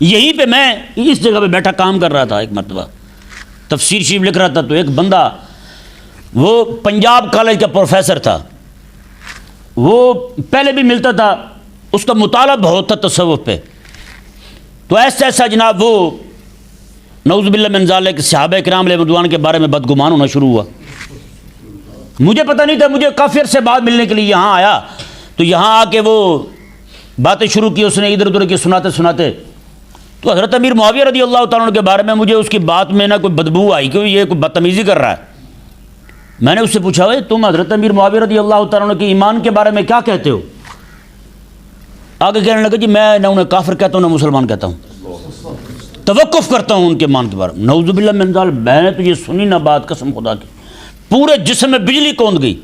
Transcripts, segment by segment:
یہیں پہ میں اس جگہ پہ بیٹھا کام کر رہا تھا، ایک مرتبہ تفسیر شریف لکھ رہا تھا، تو ایک بندہ وہ پنجاب کالج کا پروفیسر تھا، وہ پہلے بھی ملتا تھا، اس کا مطالعہ بہت تھا تصوف پہ، تو ایسا جناب وہ نعوذ باللہ من ذالک صحابہ کرام علیہ رضوان کے بارے میں بدگمان ہونا شروع ہوا۔ مجھے پتہ نہیں تھا، مجھے کافی عرصے بعد ملنے کے لیے یہاں آیا، تو یہاں آ کے وہ باتیں شروع کی اس نے ادھر ادھر کی سناتے، تو حضرت امیر معاویہ رضی اللہ تعالیٰ عنہ کے بارے میں مجھے اس کی بات میں نہ کوئی بدبو آئی کہ یہ کوئی بدتمیزی کر رہا ہے۔ میں نے اس سے پوچھا، تم حضرت امیر معاویہ رضی اللہ تعالیٰ عنہ کے ایمان کے بارے میں کیا کہتے ہو؟ آگے کہنے لگا جی میں نہ انہیں کافر کہتا ہوں نہ مسلمان کہتا ہوں، توقف کرتا ہوں ان کے ایمان کے بارے میں۔ نعوذ باللہ من ذالک، میں نے تو یہ سنی نہ بات، قسم خدا کی پورے جسم میں بجلی کوند گئی۔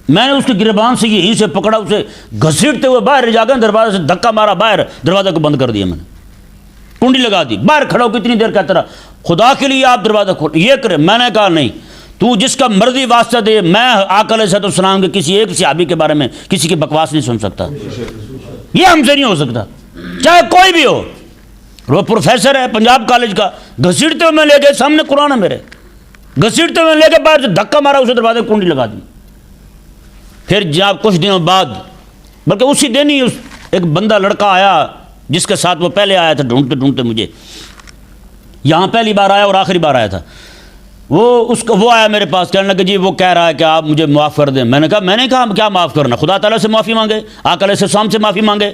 میں نے اس کے گریبان سے یہیں سے پکڑا، اسے گھسیٹتے ہوئے باہر جا کر دروازے سے دھکا مارا، باہر دروازہ کو بند کر دیا، میں نے کنڈی لگا دی، باہر کھڑا ہو کتنی دیر کہتا رہا خدا کے لیے آپ دروازہ کھول، یہ کرے۔ میں نے کہا نہیں، تو جس کا مرضی واسطہ دے، میں آقا علیہ السلام کے کسی ایک صحابی کے بارے میں کسی کی بکواس نہیں سن سکتا، یہ ہم سے نہیں ہو سکتا، چاہے کوئی بھی ہو۔ وہ پروفیسر ہے پنجاب کالج کا، گھسیٹتے ہوئے میں لے گئے، سامنے قرآن ہے میرے، گھسیٹتے ہوئے لے کے باہر سے دھکا مارا، اسے دروازے کنڈی لگا دی۔ پھر جناب کچھ دنوں بعد، بلکہ اسی دن ہی ایک بندہ لڑکا آیا جس کے ساتھ وہ پہلے آیا تھا، ڈھونڈتے مجھے یہاں پہلی بار آیا اور آخری بار آیا تھا، وہ آیا میرے پاس، کہنے لگا جی وہ کہہ رہا ہے کہ آپ مجھے معاف کر دیں۔ میں نے کہا کیا معاف کرنا، خدا تعالیٰ سے معافی مانگے، آقا علیہ السلام سے معافی مانگے،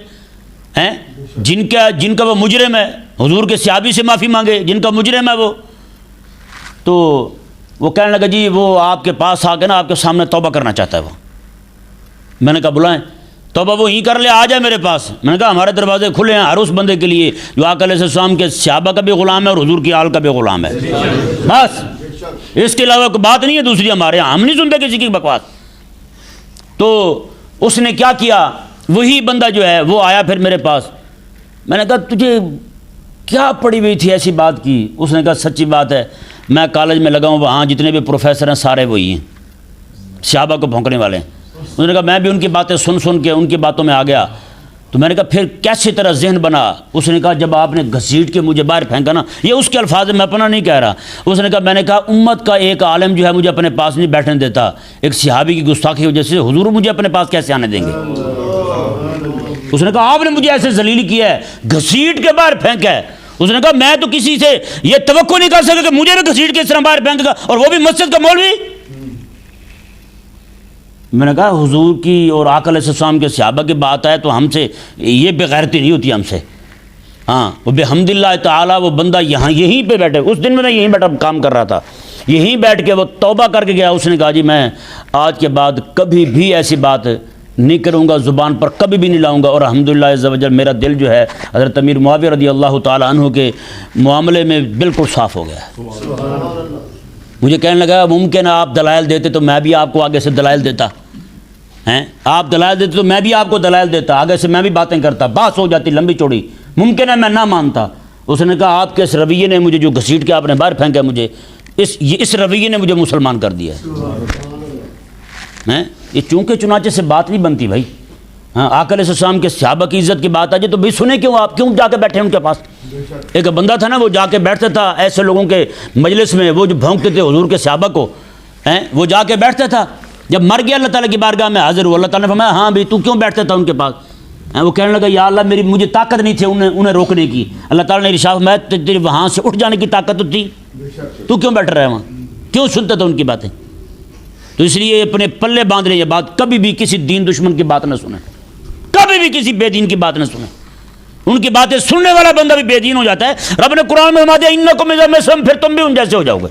ہیں جن کا وہ مجرم ہے، حضور کے صحابی سے معافی مانگے جن کا مجرم ہے وہ۔ تو وہ کہنے لگا جی وہ آپ کے پاس آ کے نا آپ کے سامنے توبہ کرنا چاہتا ہے وہ۔ میں نے کہا بلائیں، توبہ وہ ہی کر لے، آ جائے میرے پاس۔ میں نے کہا ہمارے دروازے کھلے ہیں ہر اس بندے کے لیے جو آقا علیہ السلام کے صحابہ کا بھی غلام ہے اور حضور کی آل کا بھی غلام ہے، بس اس کے علاوہ کوئی بات نہیں ہے دوسری ہمارے یہاں، ہم نہیں سنتے کسی کی بکواس۔ تو اس نے کیا کیا، وہی بندہ جو ہے وہ آیا پھر میرے پاس۔ میں نے کہا تجھے کیا پڑی ہوئی تھی ایسی بات کی؟ اس نے کہا سچی بات ہے، میں کالج میں لگا ہوں، وہاں جتنے بھی پروفیسر ہیں سارے وہی ہیں، صحابہ کو بھونکنے والے ہیں۔ انہوں نے کہا میں بھی ان کی باتیں سن کے ان کی باتوں میں آ گیا۔ تو میں نے کہا پھر کیسے طرح ذہن بنا؟ اس نے کہا جب آپ نے گھسیٹ کے مجھے باہر پھینکا نا، یہ اس کے الفاظ میں اپنا نہیں کہہ رہا، اس نے کہا میں نے کہا امت کا ایک عالم جو ہے مجھے اپنے پاس نہیں بیٹھنے دیتا، ایک صحابی کی گستاخی کی وجہ سے حضور مجھے اپنے پاس کیسے آنے دیں گے؟ اس نے کہا آپ نے مجھے ایسے ذلیل کیا ہے، گھسیٹ کے باہر پھینکا ہے۔ اس نے کہا میں تو کسی سے یہ توقع نہیں کر سکا کہ مجھے بھی گھسیٹ کے اس طرح باہر پھینکے گا، اور وہ بھی مسجد کا مولوی۔ میں نے کہا حضور کی اور آقا علیہ السلام کے صحابہ کی بات ہے تو ہم سے یہ بغیرتی نہیں ہوتی ہم سے۔ ہاں وہ بحمد اللہ تعالیٰ وہ بندہ یہیں پہ بیٹھے، اس دن میں یہیں بیٹھا کام کر رہا تھا، یہیں بیٹھ کے وہ توبہ کر کے گیا۔ اس نے کہا جی میں آج کے بعد کبھی بھی ایسی بات نہیں کروں گا، زبان پر کبھی بھی نہیں لاؤں گا، اور الحمدللہ عز وجل میرا دل جو ہے حضرت امیر معاویہ رضی اللہ تعالیٰ عنہ کے معاملے میں بالکل صاف ہو گیا ہے۔ مجھے کہنے لگا ممکن ہے آپ دلائل دیتے تو میں بھی آپ کو آگے سے دلائل دیتا، ہیں آپ دلائل دیتے تو میں بھی آپ کو دلائل دیتا، آگے سے میں بھی باتیں کرتا، بات ہو جاتی لمبی چوڑی، ممکن ہے میں نہ مانتا۔ اس نے کہا آپ کے اس رویے نے مجھے، جو گھسیٹ کے آپ نے باہر پھینکا مجھے، اس رویے نے مجھے مسلمان کر دیا ہے۔ یہ چونکہ چنانچہ سے بات نہیں بنتی بھائی، ہاں آقا علیہ السلام کے صحابہ کی عزت کی بات آ جائے تو بھائی سنیں کیوں، آپ کیوں جا کے بیٹھے ان کے پاس؟ ایک بندہ تھا نا وہ جا کے بیٹھتا تھا ایسے لوگوں کے مجلس میں، وہ جو بھونکتے تھے حضور کے صحابہ کو، وہ جا کے بیٹھتا تھا۔ جب مر گیا اللہ تعالیٰ کی بارگاہ میں حاضر ہوا، اللہ تعالیٰ نے فرمایا ہاں بھی تو کیوں بیٹھتا تھا ان کے پاس؟ وہ کہنے لگا یا اللہ مجھے طاقت نہیں تھی انہیں روکنے کی۔ اللہ تعالیٰ نے ارشاد میں تیرے وہاں سے اٹھ جانے کی طاقت تو تھی، تو کیوں بیٹھ رہا ہے وہاں، کیوں سنتا تھا ان کی باتیں؟ تو اس لیے اپنے پلے باندھ لیں یہ بات، کبھی بھی کسی دین دشمن کی بات نہ سنیں، کبھی بھی کسی بے دین کی بات نہ سنیں۔ ان کی باتیں سننے والا بندہ بھی بے دین ہو جاتا ہے۔ رب نے قرآن میں فرما دیا انکم اذا مثلہم، پھر تم بھی ان جیسے ہو جاؤ گے۔